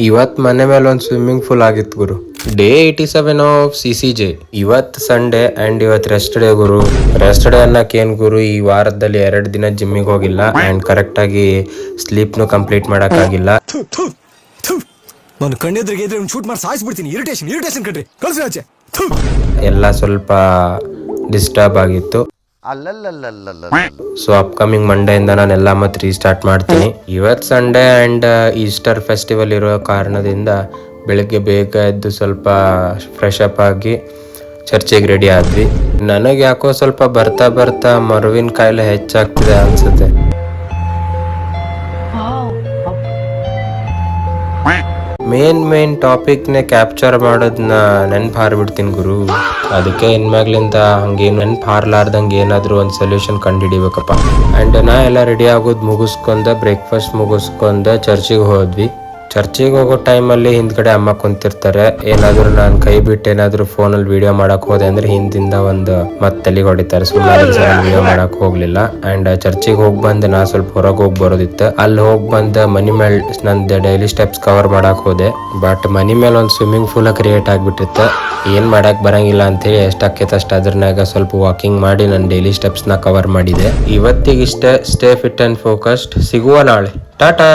ಇವತ್ ಮನೆ ಮೇಲೆ ಒಂದು ಸ್ವಿಮ್ಮಿಂಗ್ ಪೂಲ್ ಆಗಿತ್ತು ಗುರು. Day 87 of CCJ. ಇವತ್ ಸಂಡೇ ಅಂಡ್ ಇವತ್ ರೆಸ್ಟ್ ಡೇ ಗುರು. ರೆಸ್ಟ್ ಡೇ ಅನ್ನಕೇನ್ ಗುರು, ಈ ವಾರದಲ್ಲಿ 2 ದಿನ ಜಿಮ್ಮಿಗೆ ಹೋಗಿಲ್ಲ ಅಂಡ್ ಕರೆಕ್ಟ್ ಆಗಿ ಸ್ಲೀಪ್ನು ಕಂಪ್ಲೀಟ್ ಮಾಡಕ್ ಆಗಿಲ್ಲ. ನಾನು ಕಣ್ಣೆದ್ರಿಗೆ ಇದ್ರೆ ಶೂಟ್ ಮಾಡಿ ಸಾಯಿಸ್ಬಿಡ್ತೀನಿ. ಇರಿಟೇಷನ್ ಕಣ್ರಿ, ಕಳ್ಸಿ ಆಚೆ. ಎಲ್ಲ ಸ್ವಲ್ಪ ಡಿಸ್ಟರ್ಬ್ ಆಗಿತ್ತು. ಸೊ ಅಪ್ಕಮಿಂಗ್ ಮಂಡೆಯಿಂದ ನಾನೆಲ್ಲ ಮತ್ತೆ ರೀಸ್ಟಾರ್ಟ್ ಮಾಡ್ತೀನಿ. ಇವತ್ತು ಸಂಡೇ ಅಂಡ್ ಈಸ್ಟರ್ ಫೆಸ್ಟಿವಲ್ ಇರೋ ಕಾರಣದಿಂದ ಬೆಳಗ್ಗೆ ಬೇಗ ಎದ್ದು ಸ್ವಲ್ಪ ಫ್ರೆಶ್ ಅಪ್ ಆಗಿ ಚರ್ಚಿಗೆ ರೆಡಿ ಆದ್ವಿ. ನನಗೆ ಯಾಕೋ ಸ್ವಲ್ಪ ಬರ್ತಾ ಬರ್ತಾ ಮರುವಿನ ಕಾಯಿಲೆ ಹೆಚ್ಚಾಗ್ತಿದೆ ಅನ್ಸುತ್ತೆ. ಮೇನ್ ಟಾಪಿಕ್ನೇ ಕ್ಯಾಪ್ಚರ್ ಮಾಡೋದನ್ನ ನೆನ್ಪು ಹಾರ್ಬಿಡ್ತೀನಿ ಗುರು. ಅದಕ್ಕೆ ಇನ್ಮ್ಯಾಗ್ಲಿಂದ ಹಂಗೇನು ನೆನ್ಪು ಹಾರ್ಲಾರ್ದಂಗೆ ಏನಾದರೂ ಒಂದು ಸೊಲ್ಯೂಷನ್ ಕಂಡುಹಿಡಿಬೇಕಪ್ಪ. ಆ್ಯಂಡ್ ನಾ ಎಲ್ಲ ರೆಡಿ ಆಗೋದು ಮುಗಿಸ್ಕೊಂಡ ಬ್ರೇಕ್ಫಾಸ್ಟ್ ಮುಗಿಸ್ಕೊಂಡ ಚರ್ಚಿಗೆ ಹೋದ್ವಿ. ಚರ್ಚಿಗೆ ಹೋಗೋ ಟೈಮಲ್ಲಿ ಹಿಂದ್ಗಡೆ ಅಮ್ಮ ಕುಂತಿರ್ತಾರೆ. ಏನಾದರೂ ನಾನು ಕೈ ಬಿಟ್ಟು ಏನಾದರೂ ಫೋನಲ್ಲಿ ವಿಡಿಯೋ ಮಾಡಕ್ ಹೋದೆ ಅಂದ್ರೆ ಹಿಂದಿಂದ ಒಂದು ಮತ್ತೆ ತಲೆಗೆ ಹೊಡಿತಾರೆ. ಸುಮ್ಮನೆ ವಿಡಿಯೋ ಮಾಡಕ್ ಹೋಗ್ಲಿಲ್ಲ. ಅಂಡ್ ಚರ್ಚಿಗೆ ಹೋಗಿ ಬಂದು ನಾ ಸ್ವಲ್ಪ ಹೊರಗೆ ಹೋಗಿ ಬರೋದಿತ್ತು. ಅಲ್ಲಿ ಹೋಗಿ ಬಂದ ಮನಿ ಮೇಲೆ ನಂದು ಡೈಲಿ ಸ್ಟೆಪ್ಸ್ ಕವರ್ ಮಾಡಕ್ ಹೋದೆ. ಬಟ್ ಮನಿ ಮೇಲೆ ಒಂದು ಸ್ವಿಮ್ಮಿಂಗ್ ಪೂಲ ಕ್ರಿಯೇಟ್ ಆಗ್ಬಿಟ್ಟಿತ್ತು. ಏನ್ ಮಾಡಕ್ ಬರಂಗಿಲ್ಲ ಅಂತೇಳಿ ಎಷ್ಟಾಕೈತೆ ಅಷ್ಟು ಅದ್ರನಾಗ ಸ್ವಲ್ಪ ವಾಕಿಂಗ್ ಮಾಡಿ ನನ್ನ ಡೈಲಿ ಸ್ಟೆಪ್ಸ್ ನ ಕವರ್ ಮಾಡಿದೆ. ಇವತ್ತಿಗಿಷ್ಟೇ. Stay fit and focused. ಸಿಗುವ ನಾಳೆ. ಟಾಟಾ.